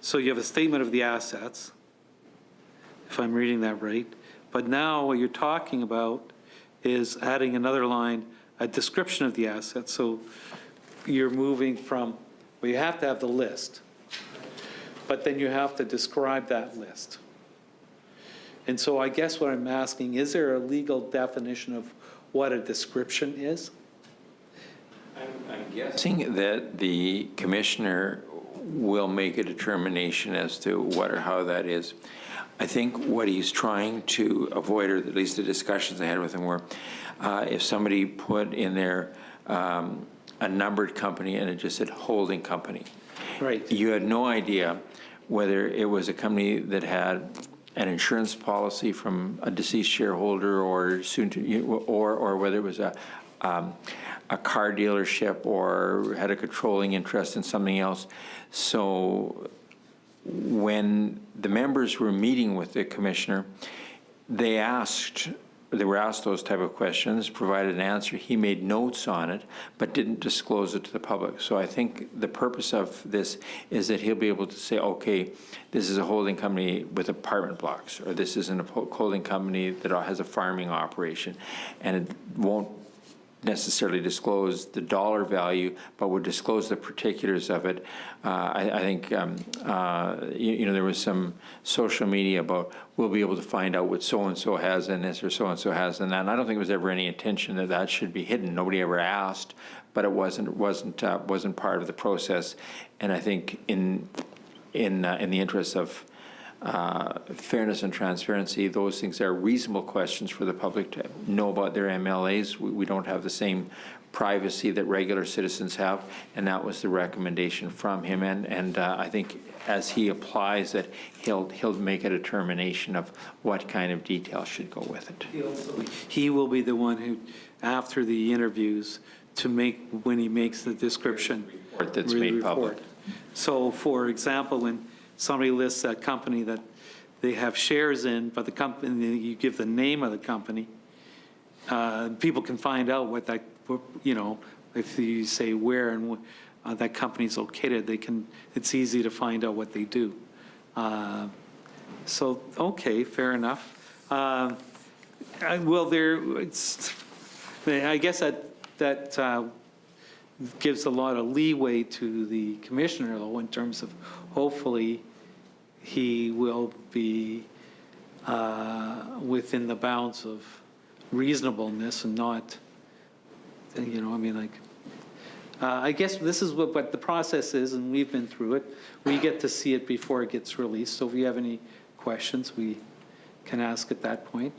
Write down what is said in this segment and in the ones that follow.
So you have a statement of the assets, if I'm reading that right. But now what you're talking about is adding another line, a description of the assets. So you're moving from, well, you have to have the list, but then you have to describe that list. And so I guess what I'm asking, is there a legal definition of what a description is? I'm guessing that the commissioner will make a determination as to what or how that is. I think what he's trying to avoid, or at least the discussions I had with him were, if somebody put in there a numbered company and it just said holding company. Right. You had no idea whether it was a company that had an insurance policy from a deceased shareholder or soon to, or whether it was a car dealership or had a controlling interest in something else. So when the members were meeting with the commissioner, they were asked those type of questions, provided an answer. He made notes on it, but didn't disclose it to the public. So I think the purpose of this is that he'll be able to say, okay, this is a holding company with apartment blocks, or this is a holding company that has a farming operation, and it won't necessarily disclose the dollar value, but would disclose the particulars of it. I think, there was some social media about, we'll be able to find out what so-and-so has in this or so-and-so has in that. And I don't think there was ever any intention that that should be hidden. Nobody ever asked, but it wasn't part of the process. And I think in the interest of fairness and transparency, those things are reasonable questions for the public to know about their MLAs. We don't have the same privacy that regular citizens have, and that was the recommendation from him. And I think as he applies it, he'll make a determination of what kind of detail should go with it. He will be the one who, after the interviews, when he makes the description. Report that's made public. So, for example, when somebody lists a company that they have shares in, but the company, you give the name of the company, people can find out what that, if you say where and that company's located, it's easy to find out what they do. So, okay, fair enough. I guess that gives a lot of leeway to the commissioner, though, in terms of hopefully he will be within the bounds of reasonableness and not, I guess this is what the process is, and we've been through it. We get to see it before it gets released. So if you have any questions, we can ask at that point.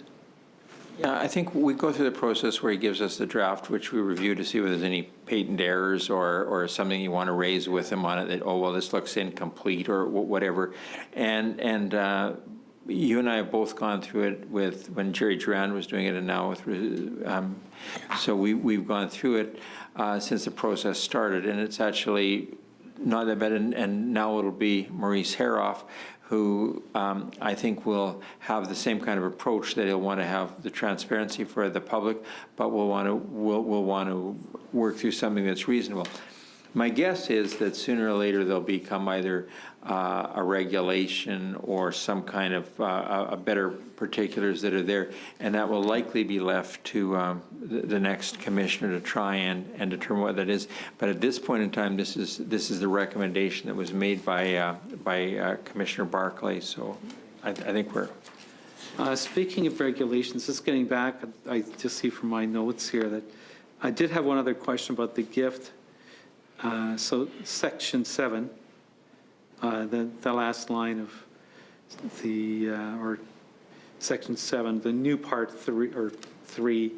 Yeah, I think we go through the process where he gives us the draft, which we review to see whether there's any patent errors or something you want to raise with him on it that, oh, well, this looks incomplete or whatever. And you and I have both gone through it with when Jerry Duran was doing it, and now with, so we've gone through it since the process started, and it's actually not that bad. And now it'll be Maurice Haroff, who I think will have the same kind of approach, that he'll want to have the transparency for the public, but we'll want to work through something that's reasonable. My guess is that sooner or later there'll become either a regulation or some kind of a better particulars that are there, and that will likely be left to the next commissioner to try and determine what that is. But at this point in time, this is the recommendation that was made by Commissioner Barclay. So I think we're. Speaking of regulations, just getting back, I just see from my notes here that I did have one other question about the gift. So Section 7, the last line of the, or Section 7, the new Part 3,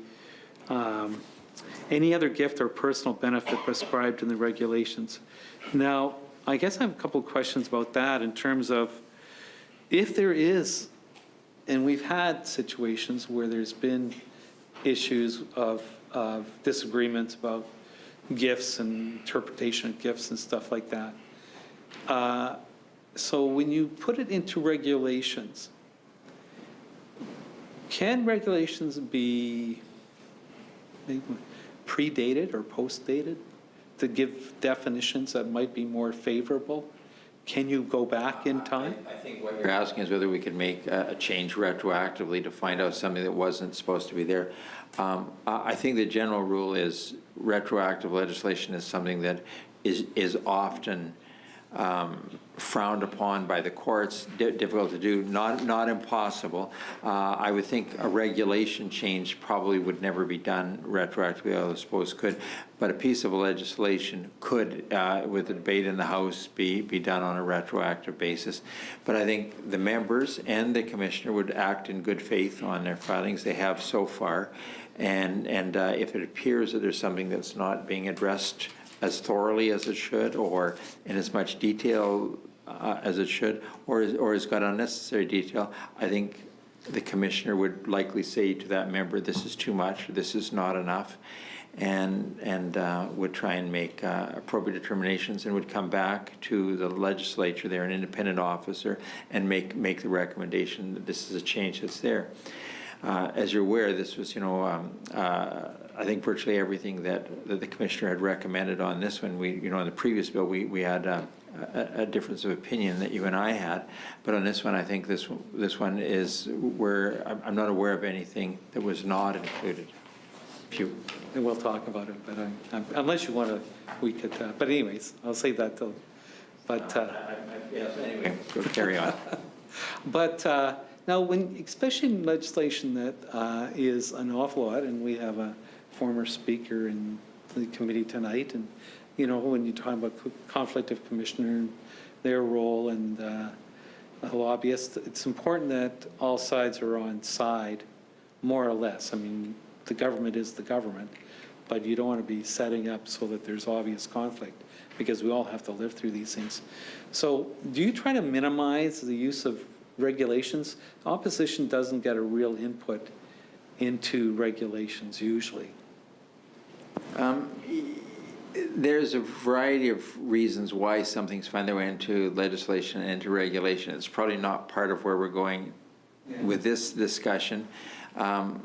any other gift or personal benefit prescribed in the regulations. Now, I guess I have a couple of questions about that in terms of if there is, and we've had situations where there's been issues of disagreements about gifts and interpretation of gifts and stuff like that. So when you put it into regulations, can regulations be predated or post-dated to give definitions that might be more favorable can you go back in time? I think what you're asking is whether we could make a change retroactively to find out something that wasn't supposed to be there. I think the general rule is retroactive legislation is something that is often frowned upon by the courts, difficult to do, not impossible. I would think a regulation change probably would never be done retroactively, although I suppose could, but a piece of legislation could, with a debate in the House, be done on a retroactive basis. But I think the members and the commissioner would act in good faith on their filings. They have so far, and if it appears that there's something that's not being addressed as thoroughly as it should, or in as much detail as it should, or has got unnecessary detail, I think the commissioner would likely say to that member, this is too much, or this is not enough, and would try and make appropriate determinations, and would come back to the legislature, they're an independent officer, and make the recommendation that this is a change that's there. As you're aware, this was, I think virtually everything that the commissioner had recommended on this one. In the previous bill, we had a difference of opinion that you and I had, but on this one, I think this one is where I'm not aware of anything that was not included. And we'll talk about it, but unless you want to, we could. But anyways, I'll save that till. But yes. Anyway, go carry on. But now, especially in legislation that is an awful lot, and we have a former speaker in the committee tonight, and when you talk about conflict of commissioner and their role and a lobbyist, it's important that all sides are on side, more or less. I mean, the government is the government, but you don't want to be setting up so that there's obvious conflict, because we all have to live through these things. So do you try to minimize the use of regulations? Opposition doesn't get a real input into regulations usually. There's a variety of reasons why something's found their way into legislation and into regulation. It's probably not part of where we're going with this discussion. But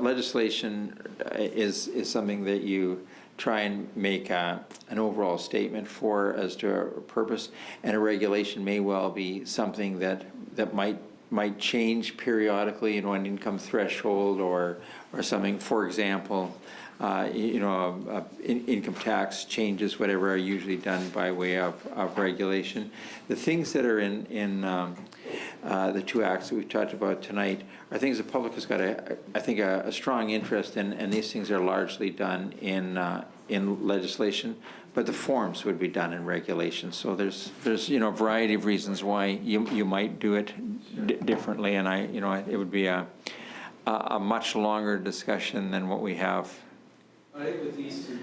legislation is something that you try and make an overall statement for as to a purpose, and a regulation may well be something that might change periodically, an income threshold or something. For example, income tax changes, whatever, are usually done by way of regulation. The things that are in the two acts that we've talked about tonight are things the public has got, I think, a strong interest in, and these things are largely done in legislation, but the forms would be done in regulation. So there's a variety of reasons why you might do it differently, and it would be a much longer discussion than what we have. I think with these two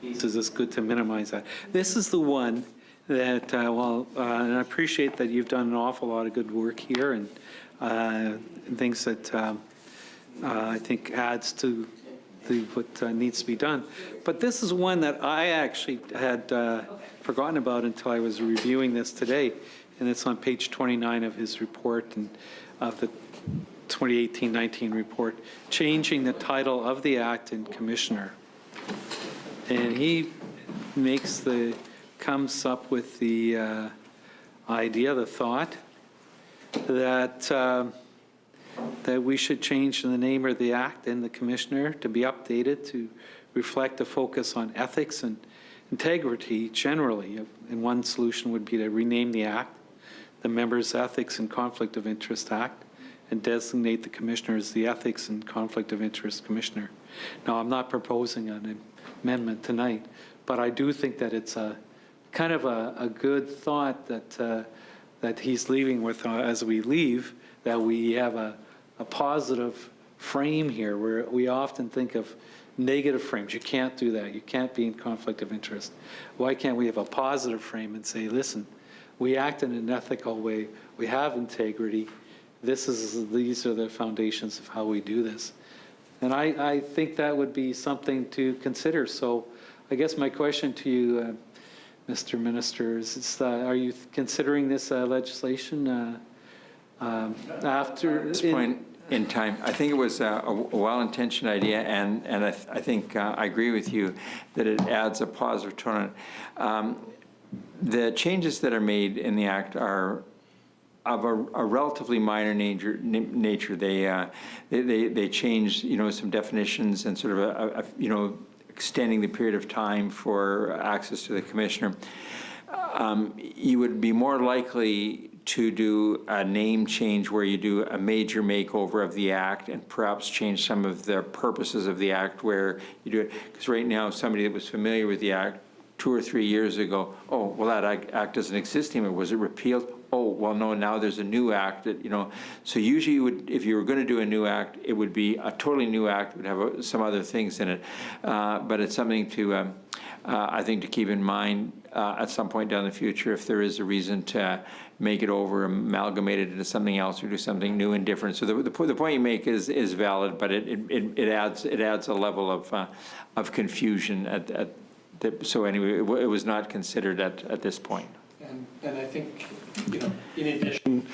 pieces, it's good to minimize that. This is the one that, and I appreciate that you've done an awful lot of good work here, and things that I think adds to what needs to be done. But this is one that I actually had forgotten about until I was reviewing this today, and it's on page 29 of his report, and of the 2018-19 report, changing the title of the act in commissioner. And he comes up with the idea, the thought, that we should change the name of the act and the commissioner to be updated to reflect a focus on ethics and integrity generally. And one solution would be to rename the act, the Members' Ethics and Conflict of Interest Act, and designate the commissioner as the Ethics and Conflict of Interest Commissioner. Now, I'm not proposing an amendment tonight, but I do think that it's a kind of a good thought that he's leaving with as we leave, that we have a positive frame here, where we often think of negative frames. You can't do that. You can't be in conflict of interest. Why can't we have a positive frame and say, listen, we act in an ethical way, we have integrity, these are the foundations of how we do this. And I think that would be something to consider. So I guess my question to you, Mr. Minister, is are you considering this legislation after? At this point in time, I think it was a well-intentioned idea, and I think I agree with you that it adds a positive tone. the changes that are made in the Act are of a relatively minor nature. They change, some definitions and sort of extending the period of time for access to the commissioner. You would be more likely to do a name change where you do a major makeover of the Act and perhaps change some of the purposes of the Act where you do it. Because right now, somebody that was familiar with the Act 2 or 3 years ago, oh, well, that Act doesn't exist anymore. Was it repealed? Oh, well, no, now there's a new Act that, So usually you would, if you were going to do a new Act, it would be a totally new Act, would have some other things in it. But it's something to, I think, to keep in mind at some point down the future if there is a reason to make it over, amalgamate it into something else, or do something new and different. So the point you make is valid, but it adds a level of confusion so anyway, it was not considered at this point. And I think, in addition,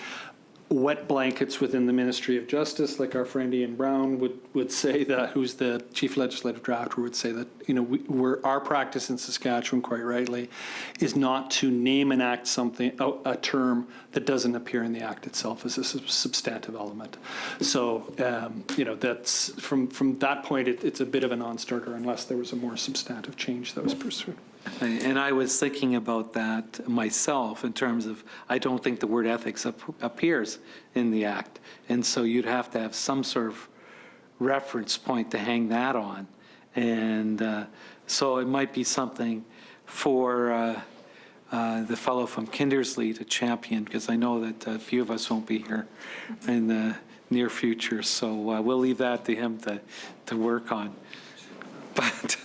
wet blankets within the Ministry of Justice, like our friend Ian Brown would say that, who's the chief legislative drafter, would say that, our practice in Saskatchewan, quite rightly, is not to name and act something, a term that doesn't appear in the Act itself as a substantive element. So, that's, from that point, it's a bit of a non-starter unless there was a more substantive change that was pursued. And I was thinking about that myself in terms of, I don't think the word ethics appears in the Act. And so you'd have to have some sort of reference point to hang that on. And so it might be something for the fellow from Kindersley to champion, because I know that a few of us won't be here in the near future. So we'll leave that to him to work on. But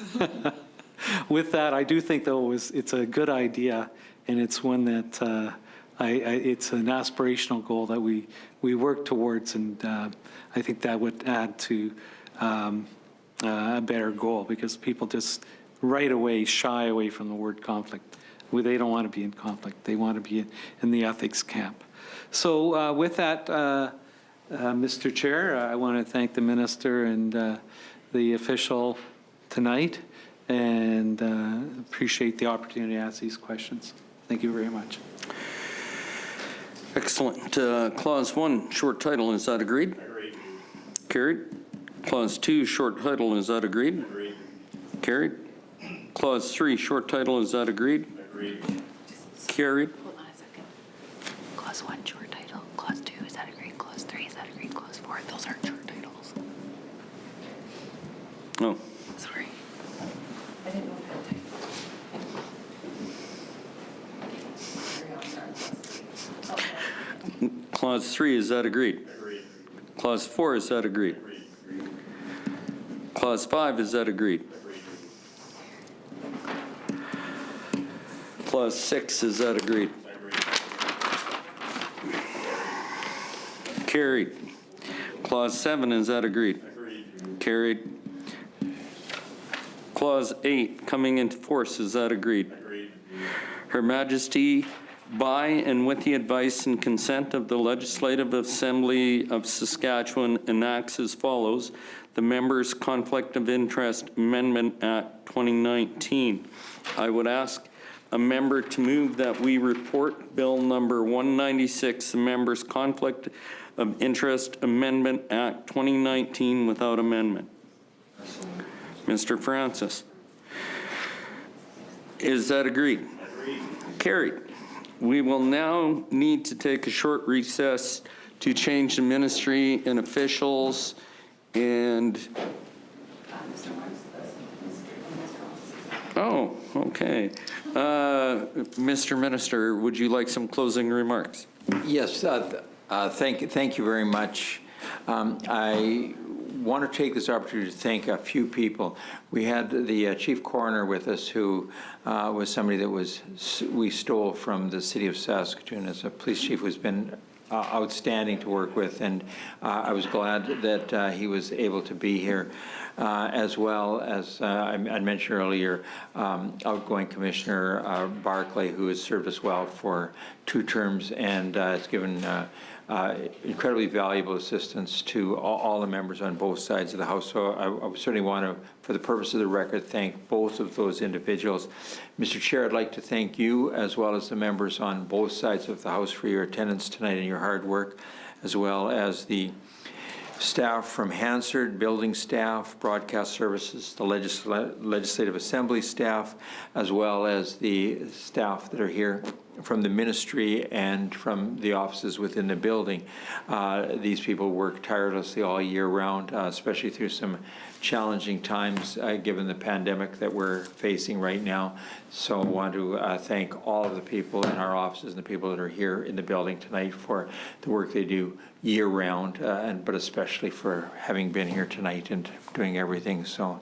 with that, I do think, though, it's a good idea, and it's one that it's an aspirational goal that we work towards, and I think that would add to a better goal, because people just right away shy away from the word conflict. They don't want to be in conflict. They want to be in the ethics camp. So with that, Mr. Chair, I want to thank the minister and the official tonight, and appreciate the opportunity to ask these questions. Thank you very much. Excellent. Clause 1, short title, is that agreed? Agreed. Carried. Clause 2, short title, is that agreed? Agreed. Carried. Clause 3, short title, is that agreed? Agreed. Carried. Hold on a second. Clause 1, short title. Clause 2, is that agreed? Clause 3, is that agreed? Clause 4, those aren't short titles. Oh, Sorry. I didn't know that. Clause 3, is that agreed? Agreed. Clause 4, is that agreed? Agreed. Clause 5, is that agreed? Agreed. Clause 6, is that agreed? Agreed. Carried. Clause 7, is that agreed? Agreed. Carried. Clause 8, coming into force, is that agreed? Agreed. Her Majesty, by and with the advice and consent of the Legislative Assembly of Saskatchewan, enacts as follows: the Members' Conflict of Interest Amendment Act 2019. I would ask a member to move that we report Bill number 196, the Members' Conflict of Interest Amendment Act 2019, without amendment. Mr. Francis. Is that agreed? Agreed. Carried. We will now need to take a short recess to change the ministry and officials, and oh, okay. Mr. Minister, would you like some closing remarks? Yes, thank you very much. I want to take this opportunity to thank a few people. We had the chief coroner with us, who was somebody that we stole from the city of Saskatoon as a police chief, who's been outstanding to work with, and I was glad that he was able to be here, as well as I mentioned earlier, outgoing Commissioner Barclay, who has served us well for 2 terms, and it's given incredibly valuable assistance to all the members on both sides of the House. So I certainly want to, for the purpose of the record, thank both of those individuals. Mr. Chair, I'd like to thank you as well as the members on both sides of the House for your attendance tonight and your hard work, as well as the staff from Hansard, building staff, broadcast services, the Legislative Assembly staff, as well as the staff that are here from the ministry and from the offices within the building. These people work tirelessly all year round, especially through some challenging times given the pandemic that we're facing right now. So I want to thank all of the people in our offices and the people that are here in the building tonight for the work they do year round, but especially for having been here tonight and doing everything. So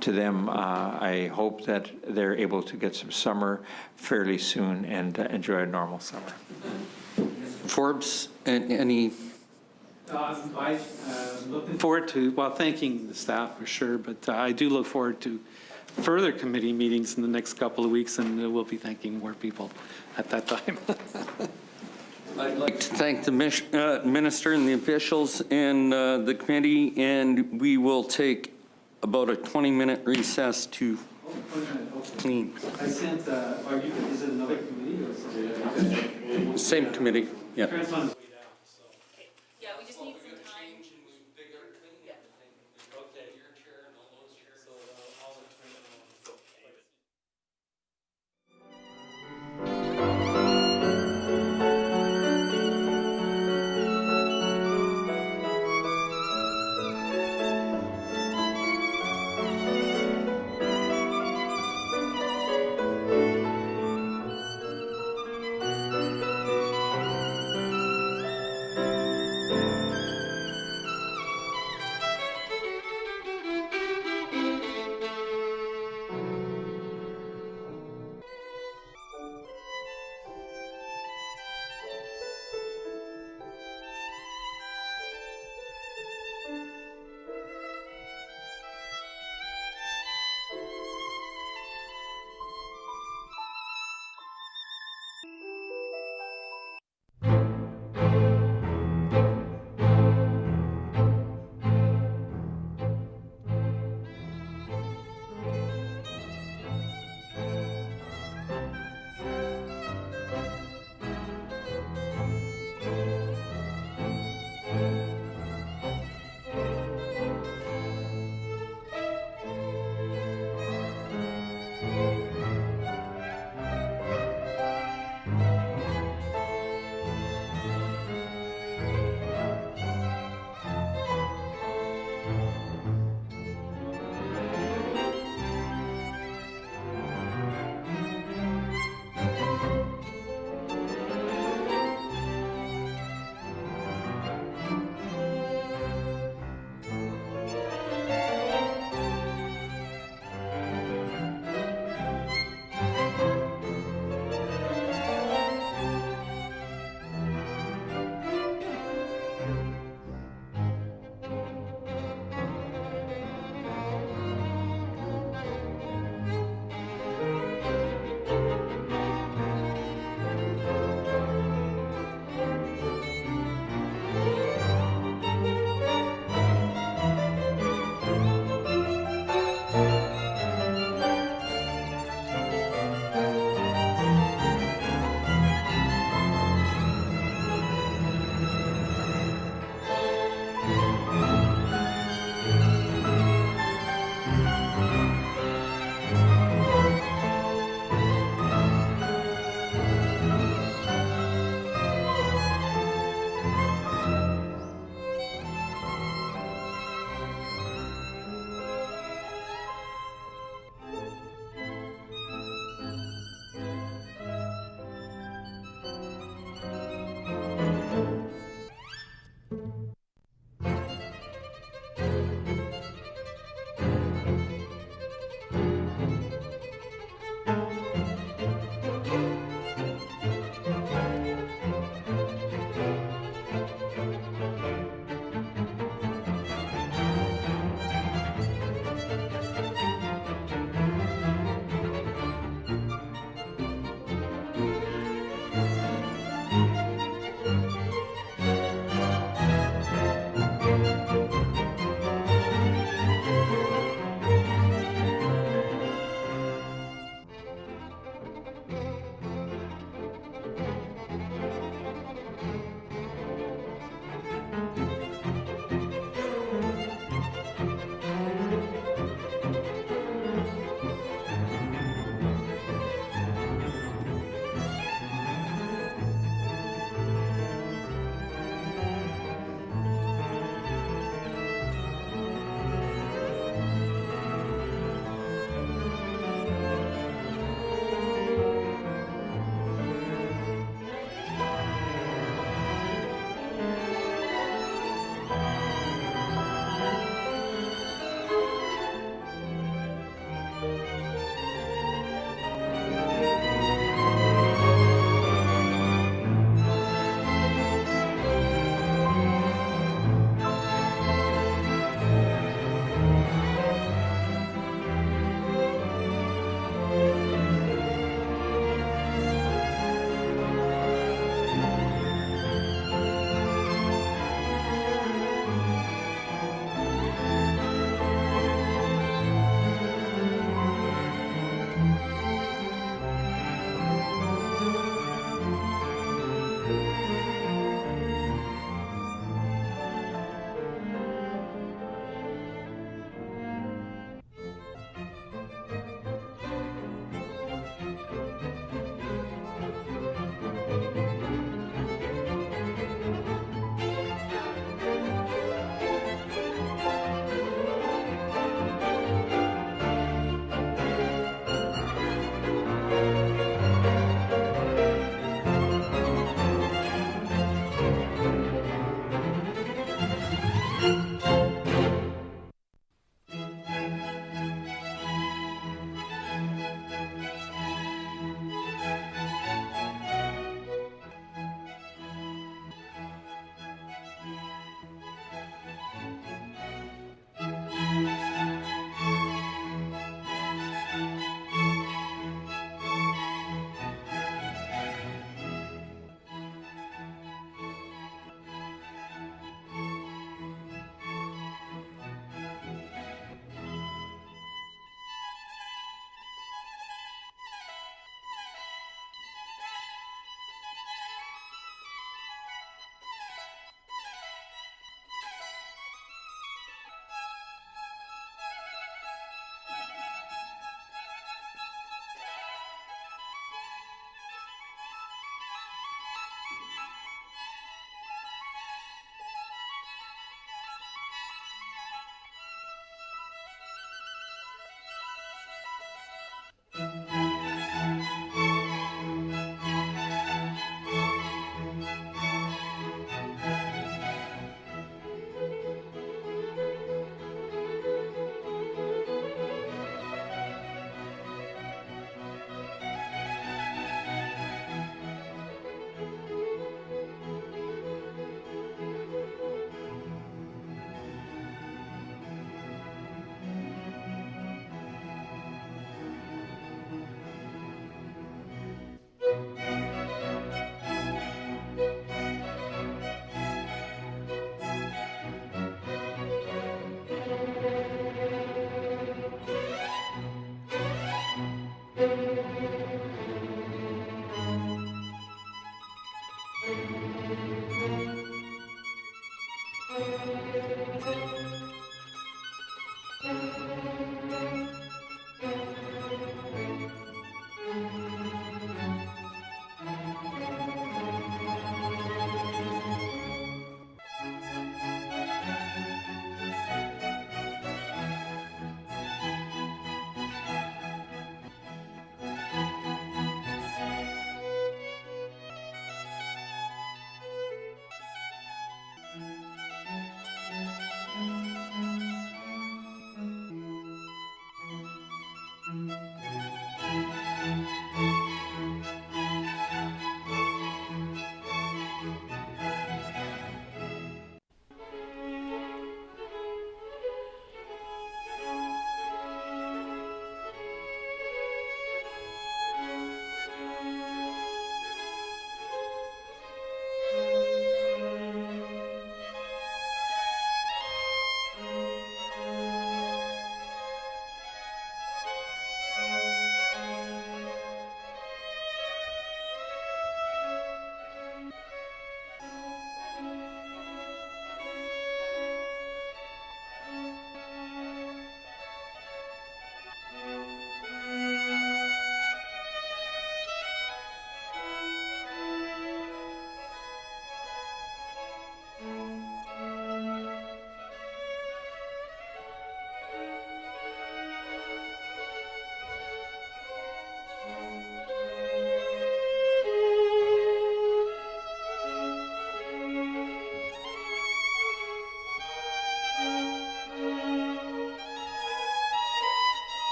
to them, I hope that they're able to get some summer fairly soon and enjoy a normal summer. Forbes, any? I'm looking forward to, well, thanking the staff for sure, but I do look forward to further committee meetings in the next couple of weeks, and we'll be thanking more people at that time. I'd like to thank the minister and the officials and the committee, and we will take about a 20-minute recess to clean. I sent, is it another committee or something? Same committee, yeah. Yeah, we just need some time. Thank you.